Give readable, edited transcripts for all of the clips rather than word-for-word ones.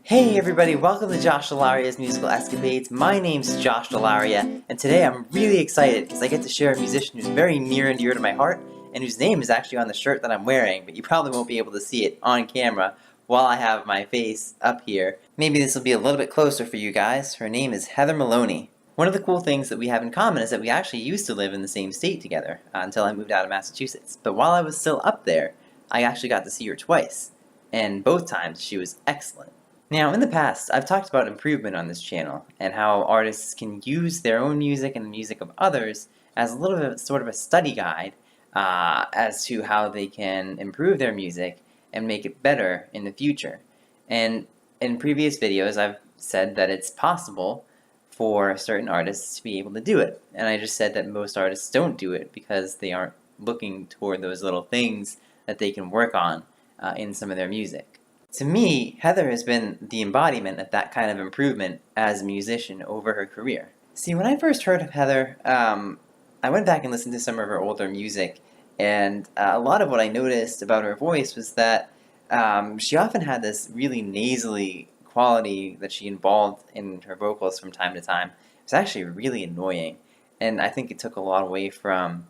Hey everybody, welcome to Josh Dell'Aria's Musical Escapades. My name's Josh Dell'Aria, and today I'm really excited because I get to share a musician who's very near and dear to my heart, and whose name is actually on the shirt that I'm wearing, but you probably won't be able to see it on camera while I have my face up here. Maybe this will be a little bit closer for you guys. Her name is Heather Maloney. One of the cool things that we have in common is that we actually used to live in the same state together until I moved out of Massachusetts. But while I was still up there, I actually got to see her twice, and both times she was excellent. Now, in the past, I've talked about improvement on this channel, and how artists can use their own music and the music of others as a little bit sort of a study guide as to how they can improve their music and make it better in the future. And in previous videos, I've said that it's possible for certain artists to be able to do it. And I just said that most artists don't do it because they aren't looking toward those little things that they can work on in some of their music. To me, Heather has been the embodiment of that kind of improvement as a musician over her career. See, when I first heard of Heather, I went back and listened to some of her older music, and a lot of what I noticed about her voice was that she often had this really nasally quality that she involved in her vocals from time to time. It was actually really annoying, and I think it took a lot away from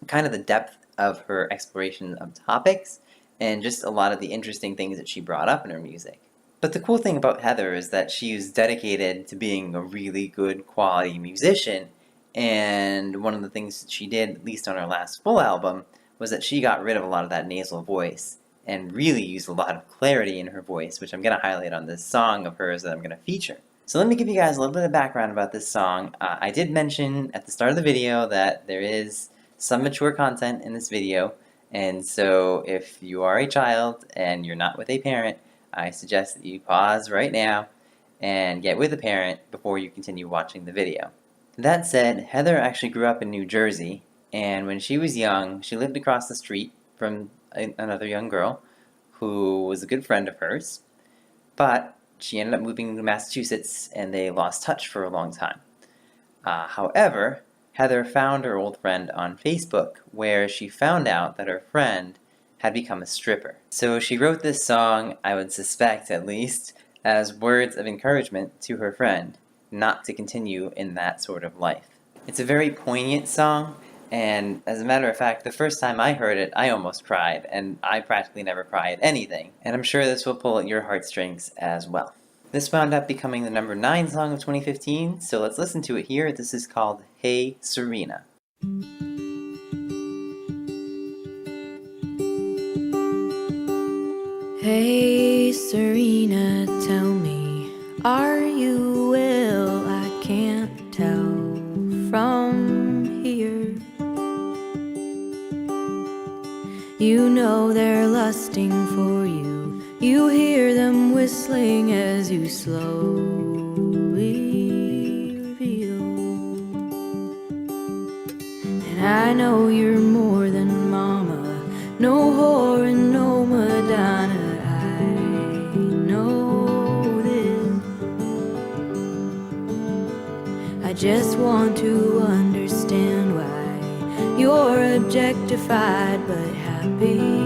kind of the depth of her exploration of topics, and just a lot of the interesting things that she brought up in her music. But the cool thing about Heather is that she was dedicated to being a really good quality musician, and one of the things that she did, at least on her last full album, was that she got rid of a lot of that nasal voice and really used a lot of clarity in her voice, which I'm going to highlight on this song of hers that I'm going to feature. So let me give you guys a little bit of background about this song. I did mention at the start of the video that there is some mature content in this video, and so if you are a child and you're not with a parent, I suggest that you pause right now and get with a parent before you continue watching the video. That said, Heather actually grew up in New Jersey, and when she was young, she lived across the street from another young girl who was a good friend of hers, but she ended up moving to Massachusetts and they lost touch for a long time. However, Heather found her old friend on Facebook, where she found out that her friend had become a stripper. So she wrote this song, I would suspect at least, as words of encouragement to her friend, not to continue in that sort of life. It's a very poignant song, and as a matter of fact, the first time I heard it, I almost cried, and I practically never cry at anything, and I'm sure this will pull at your heartstrings as well. This wound up becoming the number 9 song of 2015, so let's listen to it here. This is called Hey Serena. Hey Serena, tell me, are you ill? I can't tell from here. You know they're lusting for you. You hear them whistling as you slowly reveal. And I know you're more than mama, no whore and no Madonna. I know this. I just want to understand why you're objectified but happy.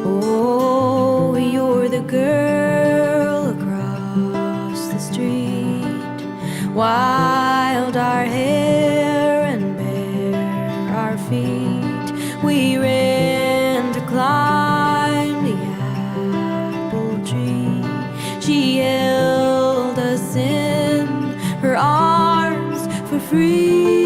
Oh, you're the girl across the street, wild our hair and bare our feet. We ran to climb the apple tree. She held us in her arms for free.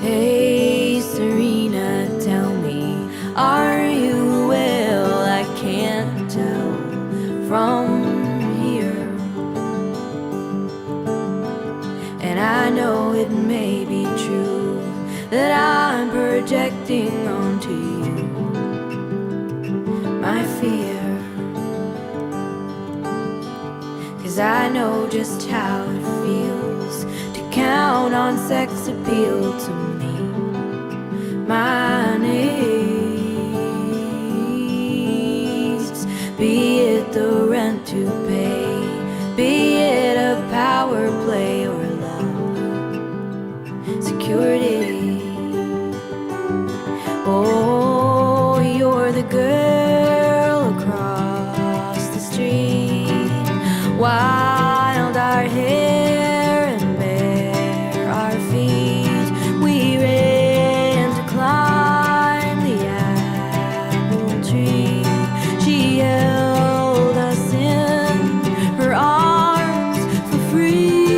Hey Serena, tell me, are you well? I can't tell from here. And I know it may be true that I'm projecting onto you my fear. 'Cause 'cause I know just how it feels to count on sex appeal to meet my needs. Be it the rent to pay, be it a power play or love, security. Oh, you're the girl across the street, wild our hair and bare our feet. We ran to climb the apple tree. She held us in her arms for free.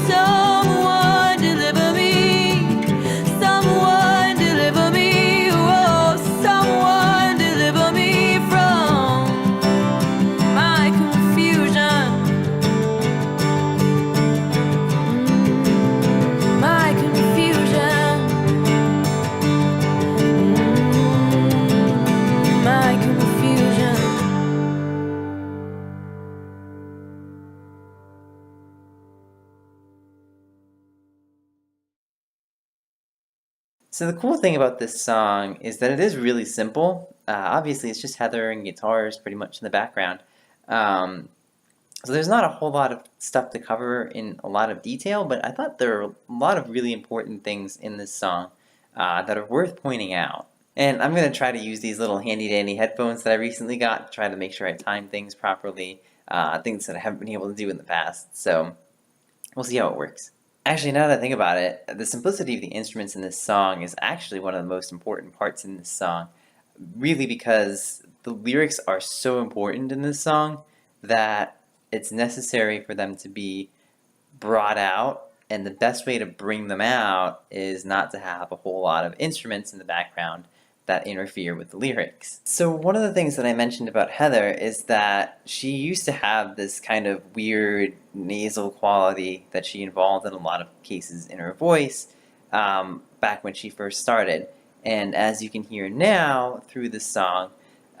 Someone deliver me, someone deliver me, oh, someone deliver me from my confusion. My confusion. My confusion. So the cool thing about this song is that it is really simple. Obviously, it's just Heather and guitars pretty much in the background. Um, so there's not a whole lot of stuff to cover in a lot of detail, but I thought there are a lot of really important things in this song that are worth pointing out. And I'm going to try to use these little handy-dandy headphones that I recently got to try to make sure I time things properly, things that I haven't been able to do in the past. So we'll see how it works. Actually, now that I think about it, the simplicity of the instruments in this song is actually one of the most important parts in this song, really because the lyrics are so important in this song that it's necessary for them to be brought out, and the best way to bring them out is not to have a whole lot of instruments in the background that interfere with the lyrics. So one of the things that I mentioned about Heather is that she used to have this kind of weird nasal quality that she involved in a lot of cases in her voice back when she first started. And as you can hear now through this song,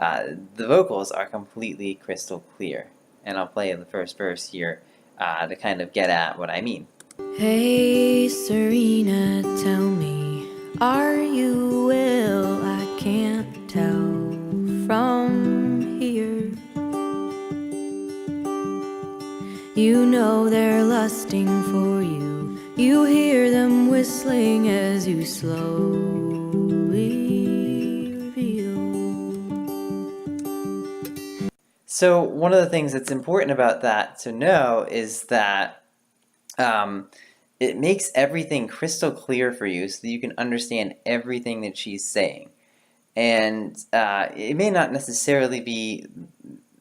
the vocals are completely crystal clear. And I'll play the first verse here to kind of get at what I mean. Hey Serena, tell me, are you well? I can't tell from here. You know they're lusting for you. You hear them whistling as you slowly reveal. So one of the things that's important about that to know is that it makes everything crystal clear for you so that you can understand everything that she's saying. And it may not necessarily be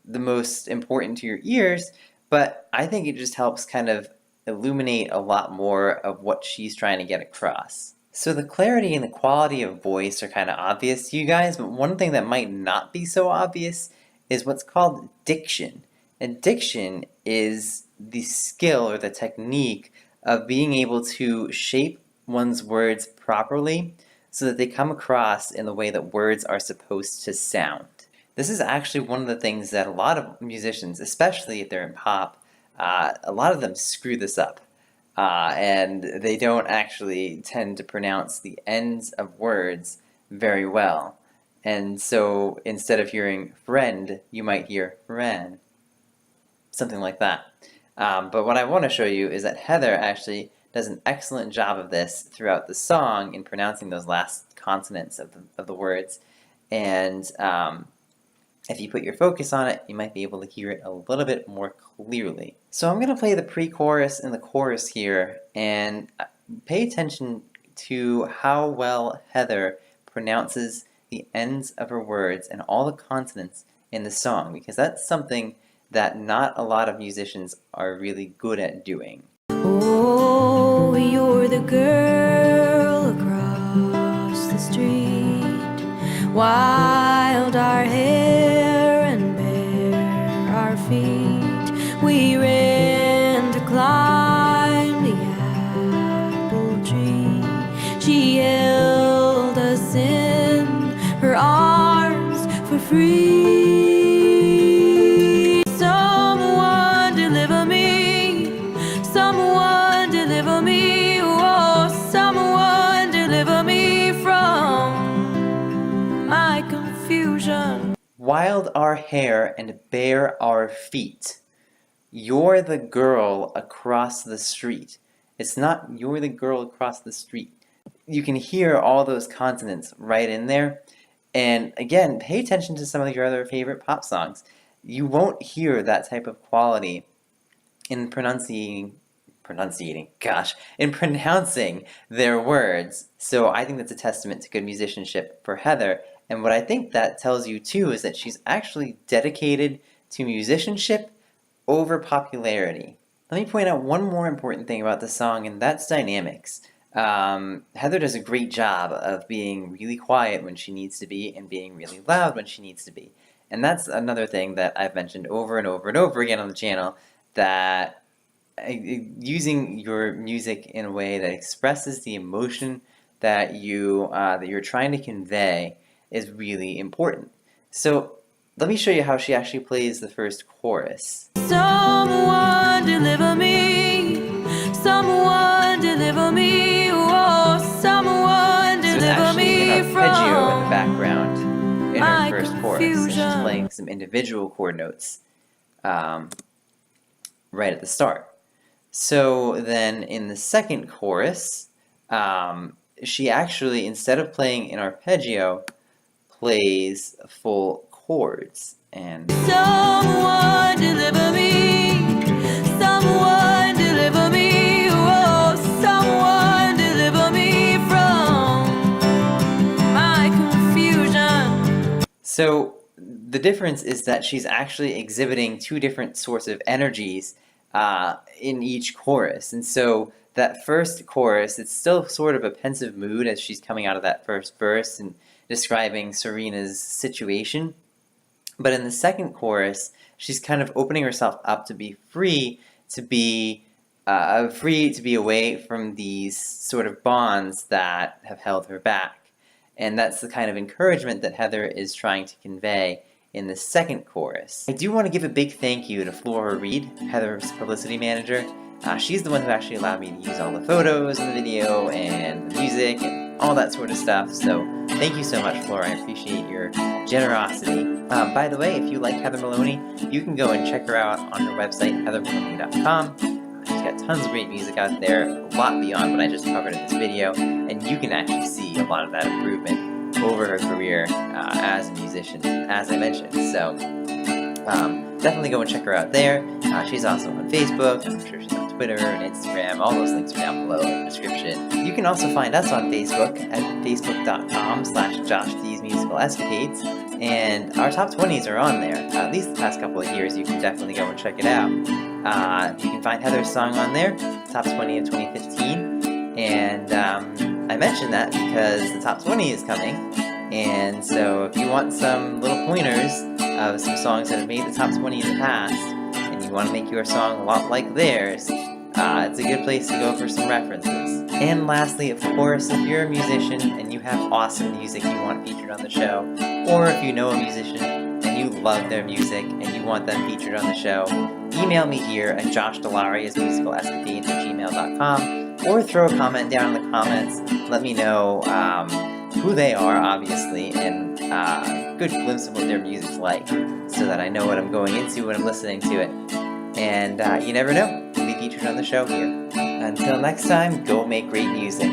the most important to your ears, but I think it just helps kind of illuminate a lot more of what she's trying to get across. So the clarity and the quality of voice are kind of obvious to you guys, but one thing that might not be so obvious is what's called diction. And diction is the skill or the technique of being able to shape one's words properly so that they come across in the way that words are supposed to sound. This is actually one of the things that a lot of musicians, especially if they're in pop, a lot of them screw this up. And they don't actually tend to pronounce the ends of words very well. And so instead of hearing friend, you might hear friend. Something like that. But what I want to show you is that Heather actually does an excellent job of this throughout the song in pronouncing those last consonants of the words. And if you put your focus on it, you might be able to hear it a little bit more clearly. So I'm going to play the pre-chorus and the chorus here, and pay attention to how well Heather pronounces the ends of her words and all the consonants in the song, because that's something that not a lot of musicians are really good at doing. Oh, you're the girl across the street, wild our hair and bare our feet. We ran to climb the apple tree. She held us in her arms for free. So Wild our hair and bare our feet. You're the girl across the street. It's not you're the girl across the street. You can hear all those consonants right in there. And again, pay attention to some of your other favorite pop songs. You won't hear that type of quality in pronouncing their words. So I think that's a testament to good musicianship for Heather. And what I think that tells you too is that she's actually dedicated to musicianship over popularity. Let me point out one more important thing about the song, and that's dynamics. Heather does a great job of being really quiet when she needs to be and being really loud when she needs to be. And that's another thing that I've mentioned over and over and over again on the channel, that using your music in a way that expresses the emotion that you're trying to convey is really important. So let me show you how she actually plays the first chorus. Someone deliver me, someone deliver me, oh, someone deliver me from arpeggio in the from background in her first chorus. And she's confusion. playing some individual chord notes right at the start. So then in the second chorus, she actually, instead of playing in arpeggio, plays full chords. And Someone deliver me, someone deliver me, oh, someone deliver me from my confusion. so the difference is that she's actually exhibiting two different sorts of energies in each chorus. And so that first chorus, it's still sort of a pensive mood as she's coming out of that first verse and describing Serena's situation. But in the second chorus, she's kind of opening herself up to be free to be away from these sort of bonds that have held her back. And that's the kind of encouragement that Heather is trying to convey in the second chorus. I do want to give a big thank you to Flora Reed, Heather's publicity manager. She's the one who actually allowed me to use all the photos in the video and the music and all that sort of stuff. So thank you so much, Flora. I appreciate your generosity. By the way, if you like Heather Maloney, you can go and check her out on her website, heathermaloney.com. She's got tons of great music out there, a lot beyond what I just covered in this video, and you can actually see a lot of that improvement over her career as a musician, as I mentioned. So definitely go and check her out there. She's also on Facebook. I'm sure she's on Twitter and Instagram. All those links are down below in the description. You can also find us on Facebook at facebook.com/JoshD'sMusicalEscapades. And our top 20s are on there. At least the past couple of years, you can definitely go and check it out. You can find Heather's song on there, top 20 of 2015. And I mentioned that because the top 20 is coming. And so if you want some little pointers of some songs that have made the top 20 in the past, and you want to make your song a lot like theirs, it's a good place to go for some references. And lastly, of course, if you're a musician and you have awesome music you want featured on the show, or if you know a musician and you love their music and you want them featured on the show, email me here at joshdell'Ariasmusicalescapades@gmail.com, or throw a comment down in the comments. Let me know who they are, obviously, and a good glimpse of what their music's like, so that I know what I'm going into when I'm listening to it. And you never know, you'll be featured on the show here. Until next time, go make great music.